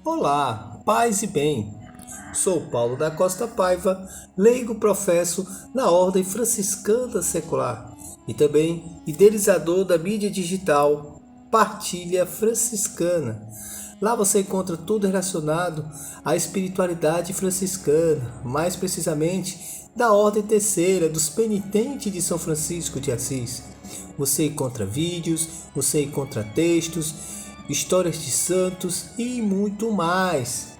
Olá, paz e bem. Sou Paulo da Costa Paiva, leigo professo na Ordem Franciscana Secular e também idealizador da mídia digital Partilha Franciscana. Lá você encontra tudo relacionado à espiritualidade franciscana, mais precisamente da Ordem Terceira dos Penitentes de São Francisco de Assis. Você encontra vídeos, você encontra textos, histórias de santos e muito mais.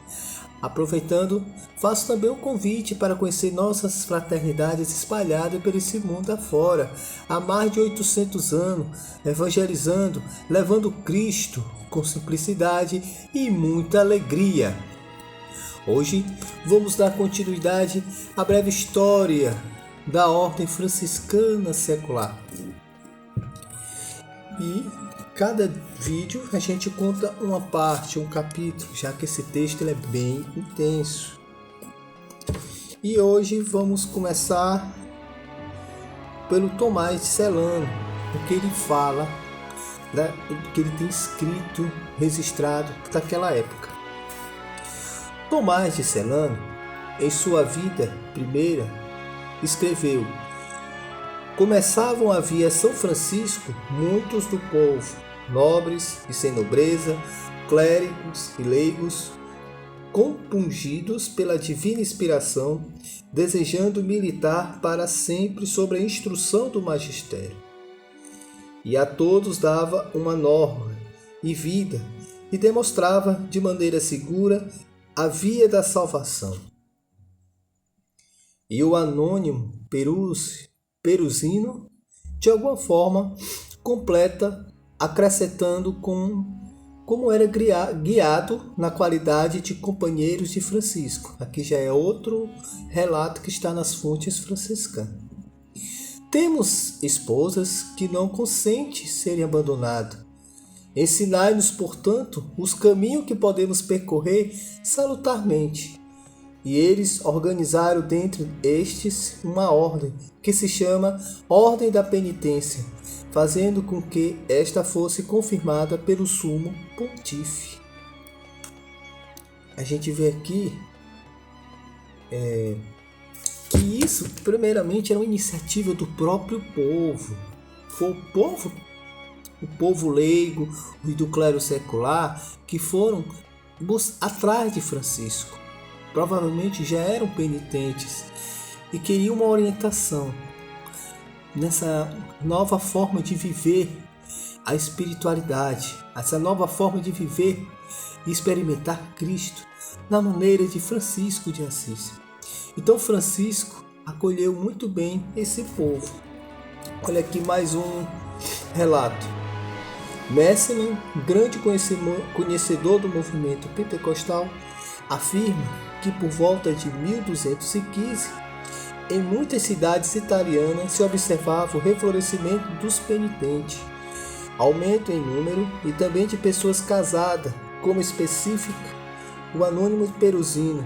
Aproveitando, faço também um convite para conhecer nossas fraternidades espalhadas por esse mundo afora, há mais de 800 anos, evangelizando, levando Cristo com simplicidade e muita alegria. Hoje vamos dar continuidade à breve história da Ordem Franciscana Secular. E cada vídeo a gente conta uma parte, um capítulo, já que esse texto ele é bem intenso. E hoje vamos começar pelo Tomás de Celano, o que ele fala, o que ele tem escrito, registrado daquela época. Tomás de Celano, em sua vida primeira, escreveu: começavam a vir a São Francisco muitos do povo, nobres e sem nobreza, clérigos e leigos, compungidos pela divina inspiração, desejando militar para sempre sobre a instrução do magistério. E a todos dava uma norma e vida, e demonstrava de maneira segura a via da salvação. E o anônimo Peruzino, de alguma forma, completa, acrescentando como era guiado na qualidade de companheiros de Francisco. Aqui já é outro relato que está nas fontes franciscanas. Temos esposas que não consentem serem abandonadas. Ensinai-nos, portanto, os caminhos que podemos percorrer salutarmente. E eles organizaram dentre estes uma ordem, que se chama Ordem da Penitência, fazendo com que esta fosse confirmada pelo Sumo Pontífice. A gente vê aqui que isso, primeiramente, era uma iniciativa do próprio povo. Foi o povo leigo e do clero secular que foram atrás de Francisco. Provavelmente já eram penitentes e queriam uma orientação nessa nova forma de viver a espiritualidade, essa nova forma de viver e experimentar Cristo na maneira de Francisco de Assis. Então Francisco acolheu muito bem esse povo. Olha aqui mais um relato. Messeman, grande conhecedor do movimento pentecostal, afirma que por volta de 1215, em muitas cidades italianas se observava o reflorescimento dos penitentes, aumento em número e também de pessoas casadas, como específica o anônimo Peruzino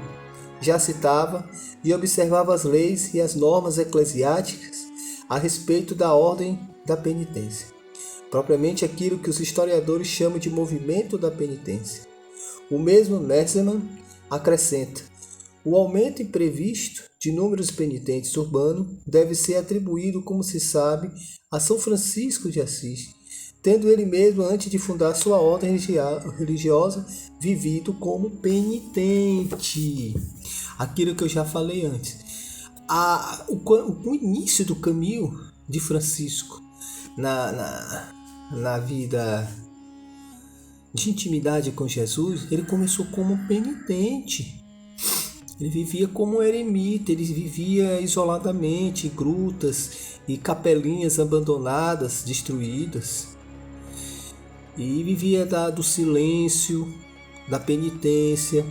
já citava e observava as leis e as normas eclesiásticas a respeito da ordem da penitência, propriamente aquilo que os historiadores chamam de movimento da penitência. O mesmo Messeman acrescenta: o aumento imprevisto de números penitentes urbanos deve ser atribuído, como se sabe, a São Francisco de Assis, tendo ele mesmo, antes de fundar sua ordem religiosa, vivido como penitente. Aquilo que eu já falei antes. O início do caminho de Francisco na vida de intimidade com Jesus, ele começou como penitente. Ele vivia como um eremita, ele vivia isoladamente em grutas e capelinhas abandonadas, destruídas. E vivia do silêncio, da penitência,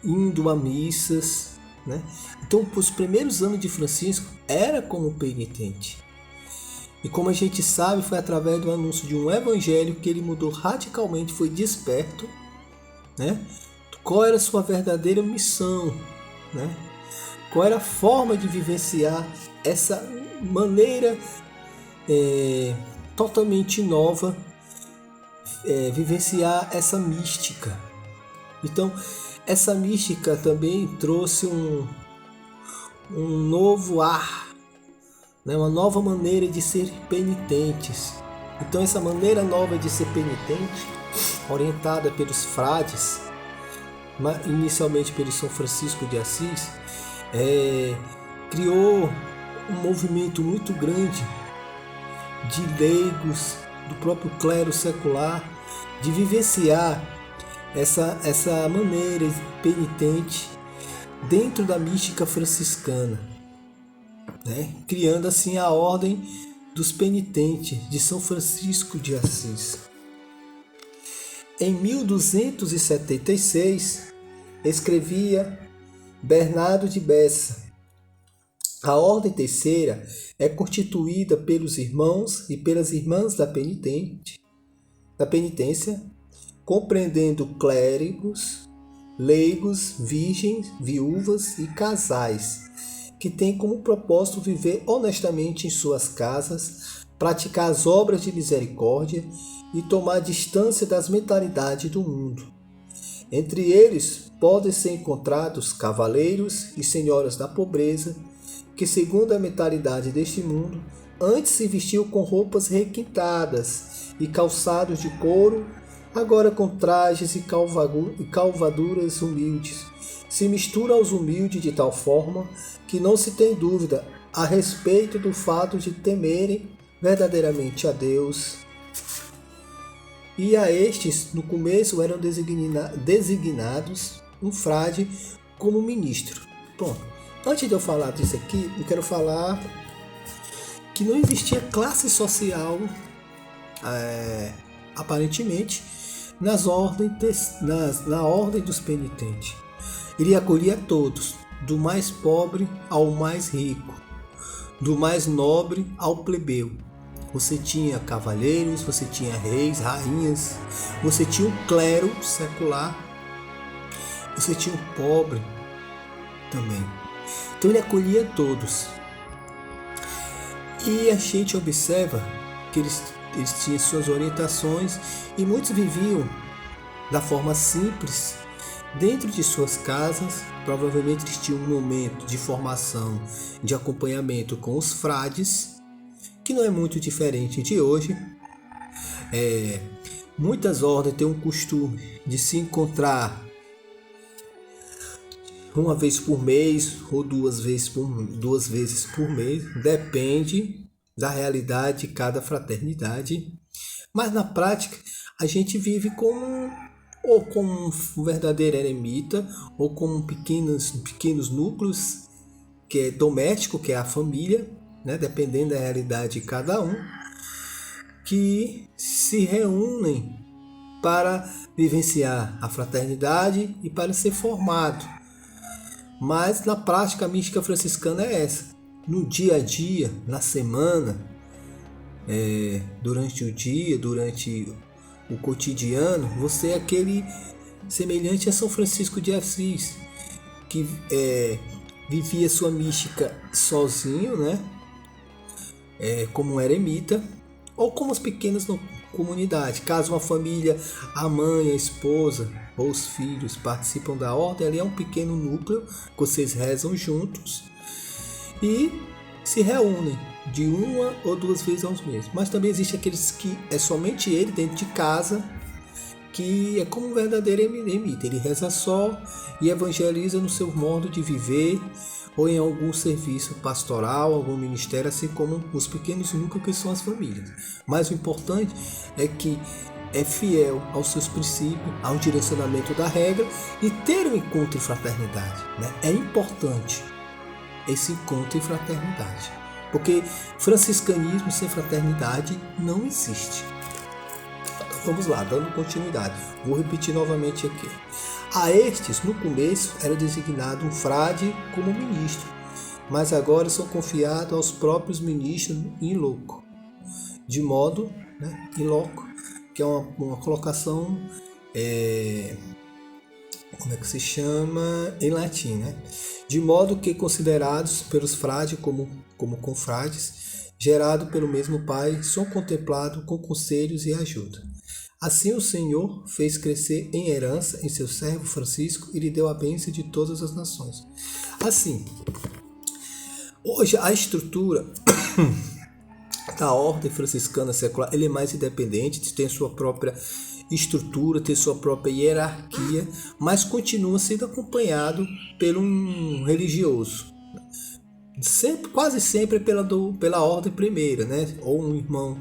indo a missas, né? Então, os primeiros anos de Francisco era como penitente. E como a gente sabe, foi através do anúncio de um evangelho que ele mudou radicalmente, foi desperto, né? Qual era a sua verdadeira missão, né? Qual era a forma de vivenciar essa maneira totalmente nova, vivenciar essa mística, Então, essa mística também trouxe um novo ar, né? Uma nova maneira de ser penitentes. Então, essa maneira nova de ser penitente, orientada pelos frades, inicialmente pelo São Francisco de Assis, criou um movimento muito grande de leigos, do próprio clero secular, de vivenciar essa maneira penitente dentro da mística franciscana, né? Criando assim a ordem dos penitentes de São Francisco de Assis. Em 1276, escrevia Bernardo de Bessa: a ordem terceira é constituída pelos irmãos e pelas irmãs da penitência, compreendendo clérigos, leigos, virgens, viúvas e casais, que têm como propósito viver honestamente em suas casas, praticar as obras de misericórdia e tomar distância das mentalidades do mundo. Entre eles podem ser encontrados cavaleiros e senhoras da pobreza, que, segundo a mentalidade deste mundo, antes se vestiu com roupas requintadas e calçados de couro, agora com trajes e calvaduras humildes. Se mistura aos humildes de tal forma que não se tem dúvida a respeito do fato de temerem verdadeiramente a Deus. E a estes, no começo, eram designados um frade como ministro. Bom, antes de eu falar disso aqui, eu quero falar que não existia classe social, aparentemente, na ordem dos penitentes. Ele acolhia a todos, do mais pobre ao mais rico, do mais nobre ao plebeu. Você tinha cavaleiros, você tinha reis, rainhas, você tinha o clero secular, você tinha o pobre também. Então ele acolhia todos. E a gente observa que eles tinham suas orientações e muitos viviam da forma simples dentro de suas casas. Provavelmente eles tinham um momento de formação, de acompanhamento com os frades, que não é muito diferente de hoje. Muitas ordens têm um costume de se encontrar uma vez por mês ou duas vezes por mês, depende da realidade de cada fraternidade. Mas na prática a gente vive como um verdadeiro eremita, ou como pequenos núcleos, que é doméstico, que é a família, né? Dependendo da realidade de cada um, que se reúnem para vivenciar a fraternidade e para ser formado. Mas na prática a mística franciscana é essa. No dia a dia, na semana, durante o dia, durante o cotidiano, você é aquele semelhante a São Francisco de Assis, que vivia sua mística sozinho, né? Como um eremita, ou como as pequenas comunidades. Caso uma família, a mãe, a esposa ou os filhos participam da ordem, ali é um pequeno núcleo que vocês rezam juntos e se reúnem de uma ou duas vezes ao mês. Mas também existe aqueles que é somente ele dentro de casa, que é como um verdadeiro eremita. Ele reza só e evangeliza no seu modo de viver, ou em algum serviço pastoral, algum ministério, assim como os pequenos núcleos que são as famílias. Mas o importante é que é fiel aos seus princípios, ao direcionamento da regra e ter um encontro em fraternidade, né? É importante esse encontro em fraternidade, porque franciscanismo sem fraternidade não existe. Vamos lá, dando continuidade. Vou repetir novamente aqui. A estes, no começo, era designado um frade como ministro, mas agora são confiados aos próprios ministros in loco. De modo, né, in loco, que é uma colocação, como é que se chama em latim, né? De modo que considerados pelos frades como confrades, gerado pelo mesmo Pai, são contemplados com conselhos e ajuda. Assim o Senhor fez crescer em herança em seu servo Francisco e lhe deu a bênção de todas as nações. Assim, hoje a estrutura da ordem franciscana secular, ele é mais independente, tem sua própria estrutura, tem sua própria hierarquia, mas continua sendo acompanhado por um religioso. Quase sempre pela ordem primeira, né? Ou um irmão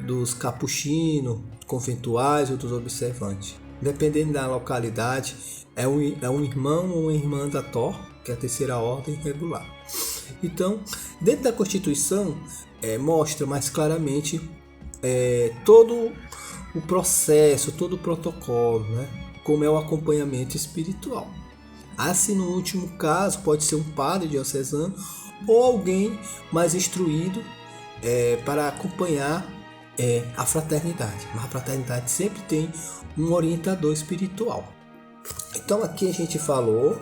dos capuchinos, conventuais ou dos observantes. Dependendo da localidade, é um irmão ou uma irmã da TOR, que é a terceira ordem regular. Então, dentro da Constituição, mostra mais claramente todo o processo, todo o protocolo, né? Como é o acompanhamento espiritual. Assim, no último caso, pode ser um padre diocesano ou alguém mais instruído para acompanhar a fraternidade. Mas a fraternidade sempre tem um orientador espiritual. Então aqui a gente falou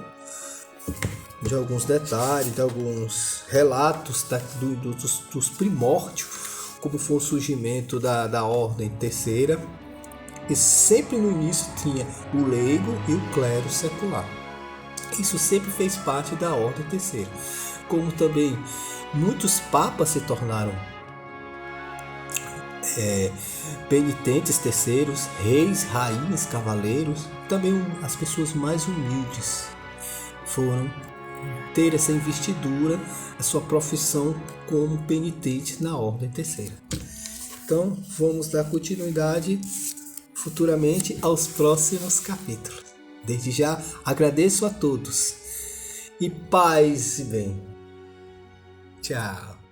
de alguns detalhes, de alguns relatos dos primórdios, como foi o surgimento da ordem terceira. E sempre no início tinha o leigo e o clero secular. Isso sempre fez parte da ordem terceira. Como também muitos papas se tornaram penitentes terceiros, reis, rainhas, cavaleiros. Também as pessoas mais humildes foram ter essa investidura, a sua profissão como penitente na ordem terceira. Então vamos dar continuidade futuramente aos próximos capítulos. Desde já agradeço a todos e paz e bem. Tchau.